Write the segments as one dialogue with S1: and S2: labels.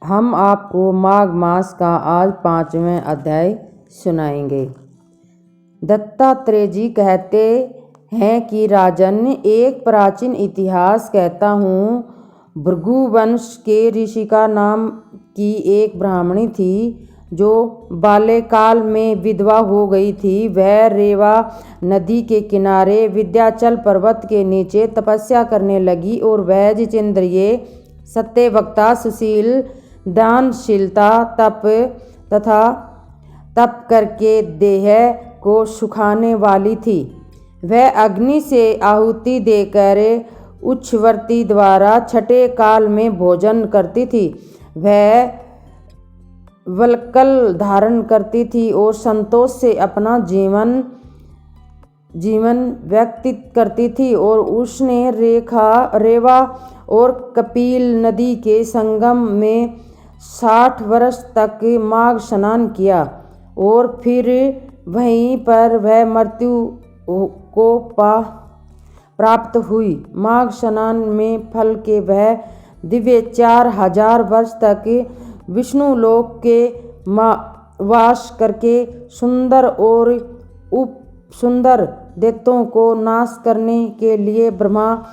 S1: हम आपको माघ मास का आज 5वां अध्याय सुनाएंगे। दत्तात्रेय जी कहते हैं कि राजन, एक प्राचीन इतिहास कहता हूँ। भृगुवंश के ऋषि का नाम की एक ब्राह्मणी थी जो बाल्यकाल में विधवा हो गई थी। वह रेवा नदी के किनारे विंध्याचल पर्वत के नीचे तपस्या करने लगी और वह जितेंद्रिय, सत्यवक्ता, सुशील, दानशीलता, तप करके देह को सुखाने वाली थी। वह अग्नि से आहुति देकर उच्छवर्ती द्वारा छठे काल में भोजन करती थी। वह वल्कल धारण करती थी और संतोष से अपना जीवन व्यतीत करती थी। और उसने रेवा और कपिल नदी के संगम में 60 वर्ष तक माघ स्नान किया और फिर वहीं पर वह मृत्यु को प्राप्त हुई। माघ स्नान में फल के वह दिव्य 4000 वर्ष तक विष्णु लोक के वास करके सुंदर और उपसुंदर दैत्यों को नाश करने के लिए ब्रह्मा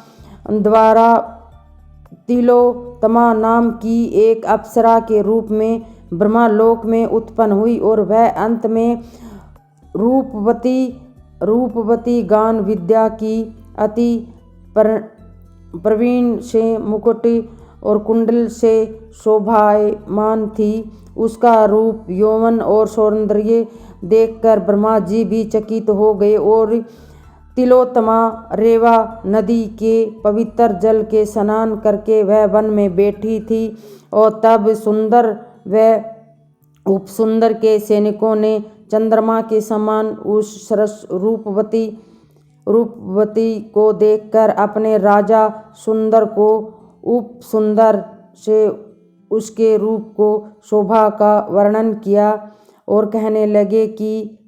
S1: द्वारा तिलोत्तमा नाम की एक अप्सरा के रूप में ब्रह्मलोक में उत्पन्न हुई। और वह अंत में रूपवती गान विद्या की अति प्रवीण से मुकुट और कुंडल से शोभायमान थी। उसका रूप, यौवन और सौंदर्य देखकर ब्रह्मा जी भी चकित हो गए और तिलोत्तमा रेवा नदी के पवित्र जल के स्नान करके वह वन में बैठी थी। और तब सुंदर व उपसुंदर के सैनिकों ने चंद्रमा के समान उस सरस रूपवती को देखकर अपने राजा सुंदर को उपसुंदर से उसके रूप को शोभा का वर्णन किया और कहने लगे कि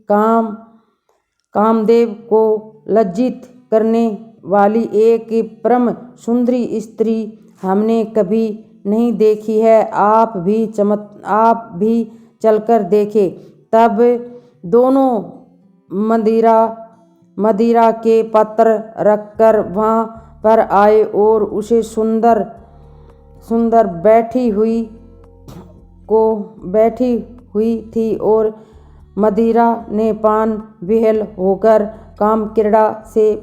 S1: कामदेव को लज्जित करने वाली एक परम सुंदरी स्त्री हमने कभी नहीं देखी है। आप भी चलकर देखें। तब दोनों मदिरा के पत्र रखकर वहाँ पर आए और उसे सुंदर बैठी हुई थी और मदिरा ने पान विहल होकर काम क्रीड़ा से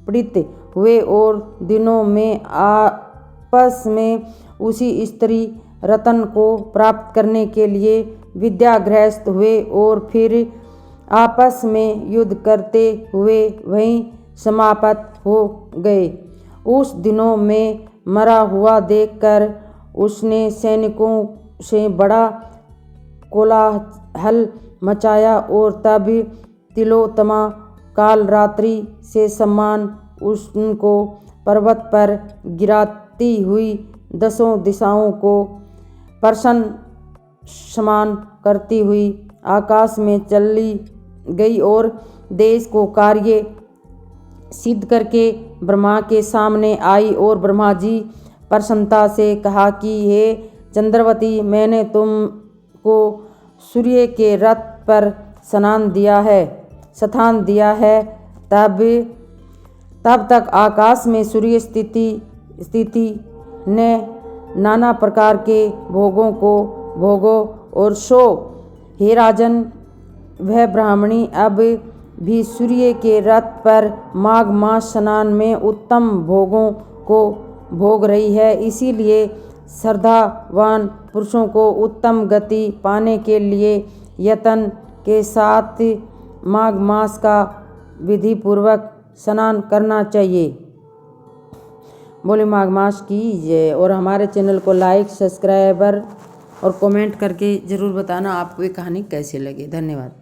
S1: पीड़ित हुए और दिनों में आपस में उसी स्त्री रतन को प्राप्त करने के लिए विद्याग्रस्त हुए और फिर आपस में युद्ध करते हुए वहीं समाप्त हो गए। उस दिनों में मरा हुआ देखकर उसने सैनिकों से बड़ा कोलाहल मचाया और तब तिलोत्तमा काल रात्रि से समान उनको पर्वत पर गिराती हुई 10 दिशाओं को प्रसन्न समान करती हुई आकाश में चली गई और देश को कार्य सिद्ध करके ब्रह्मा के सामने आई। और ब्रह्मा जी प्रसन्नता से कहा कि हे चंद्रवती, मैंने तुमको सूर्य के रथ पर स्थान दिया है। तब तक आकाश में सूर्य स्थिति ने नाना प्रकार के भोगों और सो। हे राजन, वह ब्राह्मणी अब भी सूर्य के रथ पर माघ मास स्नान में उत्तम भोगों को भोग रही है। इसीलिए श्रद्धावान पुरुषों को उत्तम गति पाने के लिए यत्न के साथ माघ मास का विधि पूर्वक स्नान करना चाहिए। बोले माघ मास की जय। और हमारे चैनल को लाइक, सब्सक्राइबर और कमेंट करके ज़रूर बताना आपको ये कहानी कैसी लगी। धन्यवाद।